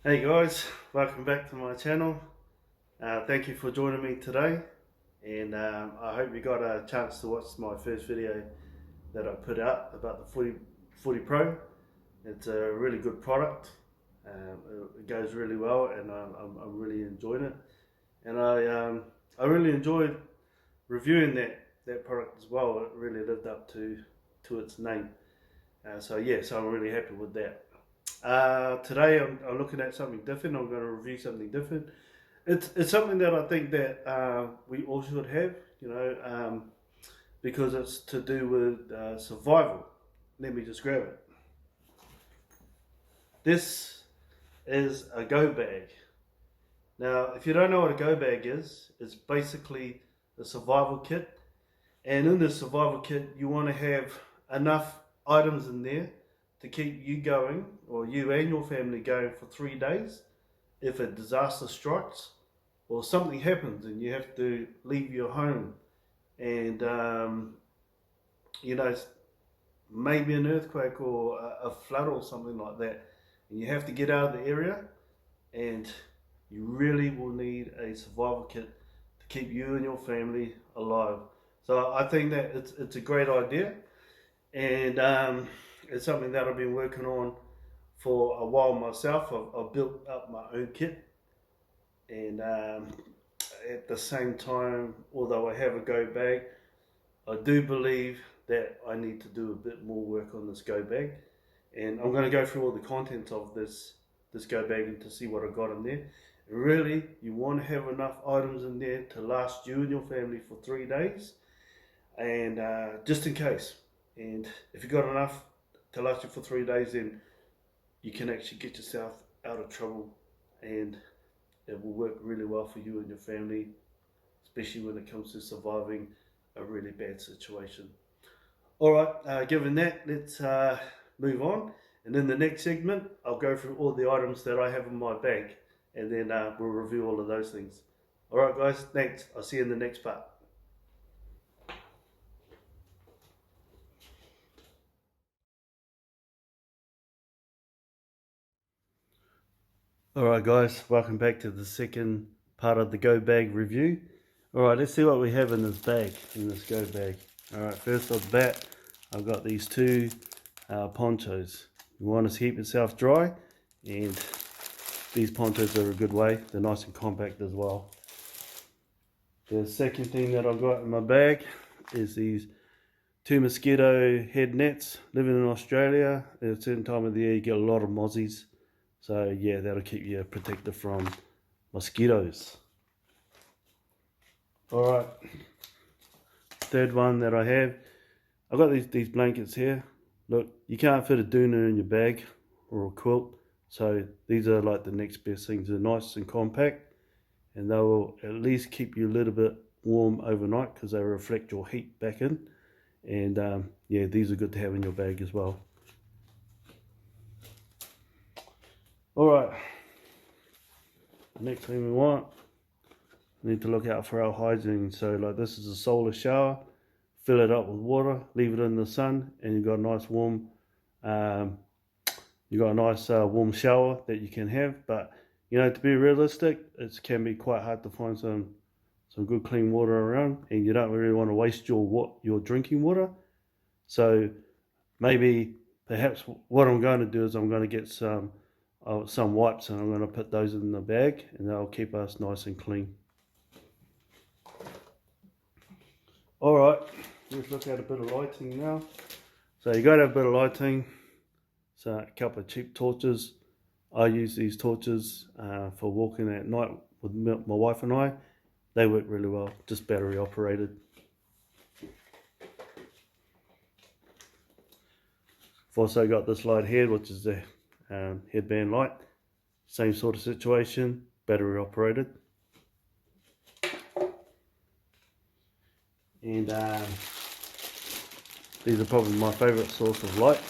Hey guys, welcome back to my channel. Thank you for joining me today, and I hope you got a chance to watch my first video that I put out about the 40 Pro. It's a really good product. It goes really well, and I'm really enjoying it. And I really enjoyed reviewing that product as well. It really lived up to its name. So I'm really happy with that. Today I'm looking at something different. I'm going to review something different. It's something that I think that we all should have, because it's to do with survival. Let me just grab it. This is a go bag. Now, if you don't know what a go bag is, it's basically a survival kit. And in this survival kit, you want to have enough items in there to keep you going, or you and your family going, for 3 days if a disaster strikes or something happens and you have to leave your home, and you know maybe an earthquake or a flood or something like that, and you have to get out of the area, and you really will need a survival kit to keep you and your family alive. So I think that it's a great idea, and it's something that I've been working on for a while myself. I've built up my own kit, and at the same time, although I have a go bag, I do believe that I need to do a bit more work on this go bag, and I'm going to go through all the contents of this go bag and to see what I got in there. And really, you want to have enough items in there to last you and your family for 3 days, and just in case. And if you've got enough to last you for 3 days, then you can actually get yourself out of trouble, and it will work really well for you and your family, especially when it comes to surviving a really bad situation. All right, given that, let's move on. And in the next segment, I'll go through all the items that I have in my bag, and then we'll review all of those things. All right, guys, thanks. I'll see you in the next part. Alright guys, welcome back to the second part of the go bag review. Alright, let's see what we have in this bag, in this go bag. Alright, first off the bat, I've got these two ponchos. You want to keep yourself dry, and these ponchos are a good way. They're nice and compact as well. The second thing that I've got in my bag is these two mosquito head nets. Living in Australia, at a certain time of the year you get a lot of mozzies. So yeah, that'll keep you protected from mosquitoes. Alright, third one that I have, I've got these blankets here. Look, you can't fit a doona in your bag or a quilt, so these are like the next best things. They're nice and compact, and they will at least keep you a little bit warm overnight because they reflect your heat back in. And yeah, these are good to have in your bag as well. Alright, next thing we need to look out for our hygiene. So like, this is a solar shower. Fill it up with water, leave it in the sun, and you've got a nice warm warm shower that you can have. But to be realistic, it can be quite hard to find some good clean water around, and you don't really want to waste your drinking water. So perhaps what I'm going to do is I'm going to get some wipes, and I'm going to put those in the bag, and they'll keep us nice and clean. Alright, let's look at a bit of lighting now. So you got to have a bit of lighting. So a couple of cheap torches. I use these torches for walking at night with my wife and I. They work really well, just battery operated. I've also got this light here, which is the headband light. Same sort of situation, battery operated. And these are probably my favourite source of light,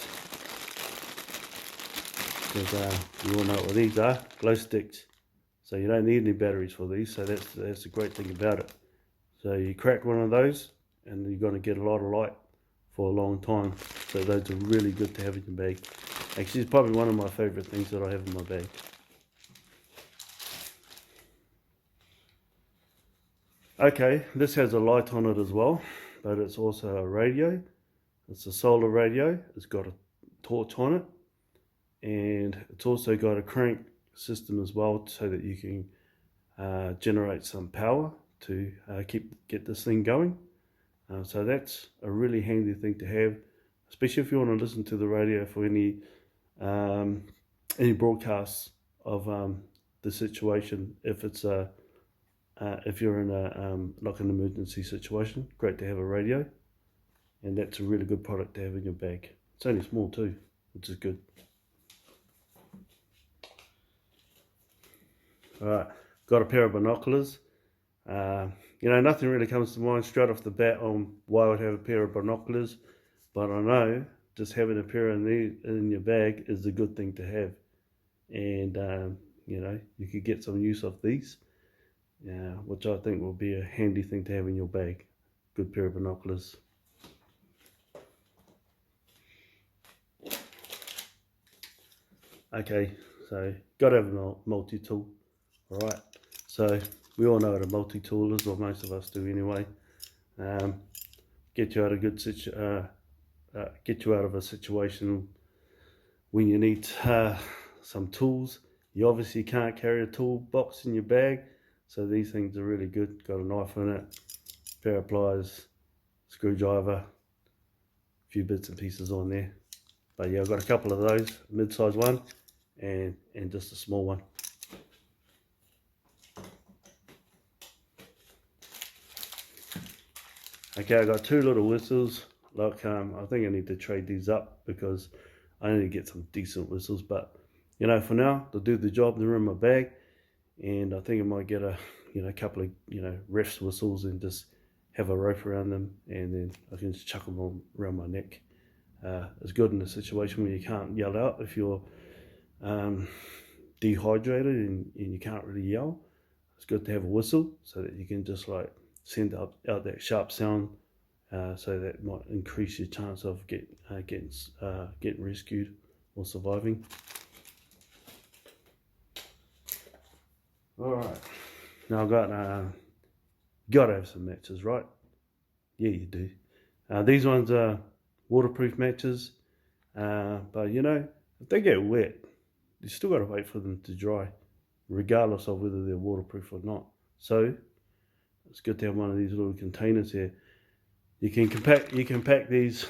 because you all know what these are, glow sticks. So you don't need any batteries for these, so that's the great thing about it. So you crack one of those and you're going to get a lot of light for a long time. So those are really good to have in your bag. Actually, it's probably one of my favourite things that I have in my bag. Okay, this has a light on it as well, but it's also a radio. It's a solar radio. It's got a torch on it, and it's also got a crank system as well, so that you can generate some power to get this thing going. So that's a really handy thing to have, especially if you want to listen to the radio for any broadcasts of the situation. If you're in like an emergency situation, great to have a radio, and that's a really good product to have in your bag. It's only small too, which is good. All right, got a pair of binoculars. Nothing really comes to mind straight off the bat on why I would have a pair of binoculars, but I know just having a pair in your bag is a good thing to have, and you could get some use of these, which I think will be a handy thing to have in your bag. Good pair of binoculars. Okay, so got to have a multi-tool. All right, so we all know what a multi-tool is, or most of us do anyway. Get you out of a situation when you need some tools. You obviously can't carry a toolbox in your bag, so these things are really good. Got a knife in it, pair of pliers, screwdriver, a few bits and pieces on there. But yeah, I've got a couple of those, a mid-size one and just a small one. Okay, I got two little whistles. I think I need to trade these up because I need to get some decent whistles. But for now, they'll do the job. They're in my bag, and I think I might get a couple of refs whistles and just have a rope around them, and then I can just chuck them around my neck. It's good in a situation where you can't yell out if you're dehydrated and you can't really yell. It's good to have a whistle so that you can just like send out that sharp sound, so that might increase your chance of getting rescued or surviving. All right, now I've got to have some matches, right? Yeah, you do. These ones are waterproof matches, but if they get wet, you still got to wait for them to dry, regardless of whether they're waterproof or not. So it's good to have one of these little containers here. You can pack these,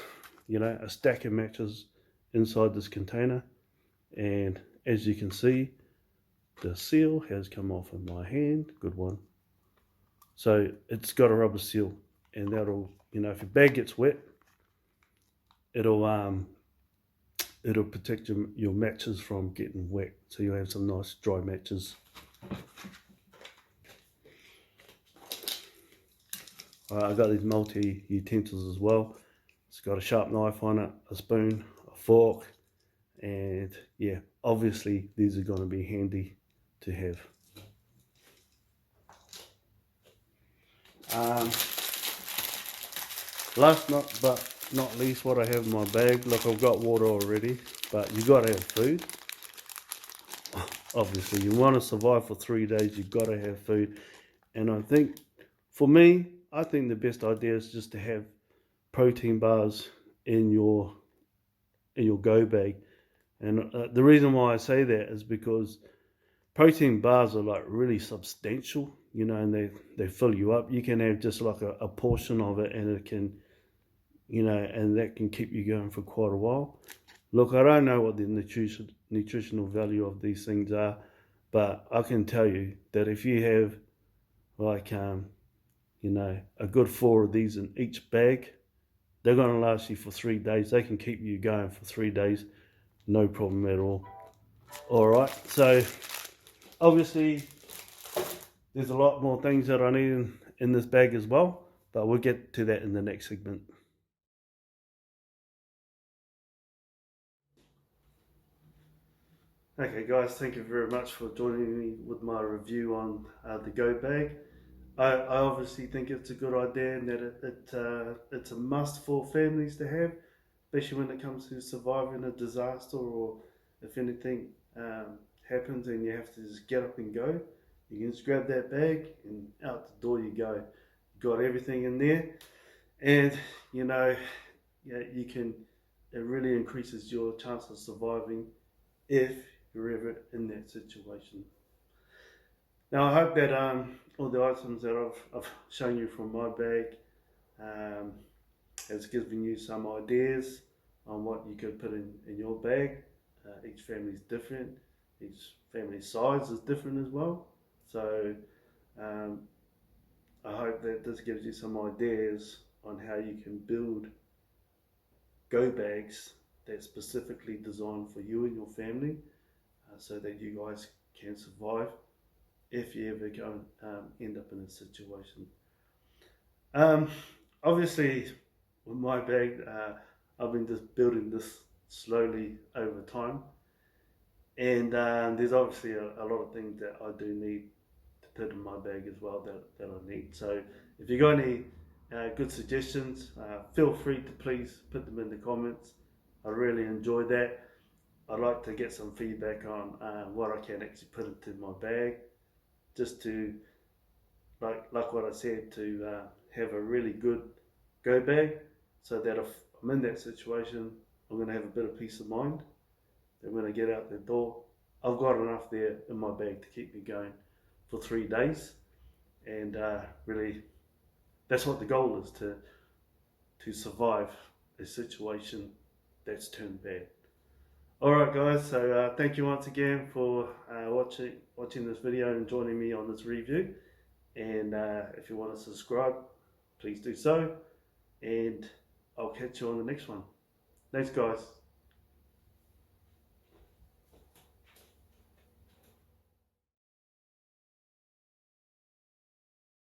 a stack of matches inside this container, and as you can see, the seal has come off in my hand. Good one. So it's got a rubber seal, and that'll, if your bag gets wet, it'll protect your matches from getting wet, so you'll have some nice dry matches. I've got these multi-utensils as well. It's got a sharp knife on it, a spoon, a fork, and yeah, obviously these are going to be handy to have. Last but not least, what I have in my bag. Look, I've got water already, but you got to have food. Obviously, you want to survive for 3 days, you've got to have food. And I think, for me, I think the best idea is just to have protein bars in your go bag. And the reason why I say that is because protein bars are like really substantial, and they fill you up. You can have just like a portion of it, and it can, and that can keep you going for quite a while. Look, I don't know what the nutritional value of these things are, but I can tell you that if you have like a good 4 of these in each bag, they're going to last you for 3 days. They can keep you going for 3 days, no problem at all. All right, so obviously there's a lot more things that I need in this bag as well, but we'll get to that in the next segment. Okay guys, thank you very much for joining me with my review on the Go bag. I obviously think it's a good idea, and that it's a must for families to have, especially when it comes to surviving a disaster, or if anything happens and you have to just get up and go. You can just grab that bag and out the door you go. got everything in there, and you know, yeah, you can. It really increases your chance of surviving if you're ever in that situation. Now I hope that all the items that I've shown you from my bag um, has given you some ideas on what you could put in your bag. Each family is different. Each family size is different as well. So um, I hope that this gives you some ideas on how you can build go bags that's specifically designed for you and your family, so that you guys can survive if you ever go end up in a situation. Um, Obviously, with my bag, I've been just building this slowly over time, and there's obviously a lot of things that I do need to put in my bag as well that I need. So if you got any good suggestions, feel free to please put them in the comments. I really enjoy that. I'd like to get some feedback on what I can actually put into my bag, just to, like what I said, to have a really good go bag, so that if I'm in that situation, I'm going to have a bit of peace of mind that when I get out the door, I've got enough there in my bag to keep me going for 3 days. And really, that's what the goal is, to survive a situation that's turned bad. Alright guys, so thank you once again for watching this video and joining me on this review. And if you want to subscribe, please do so. And I'll catch you on the next one. Thanks guys.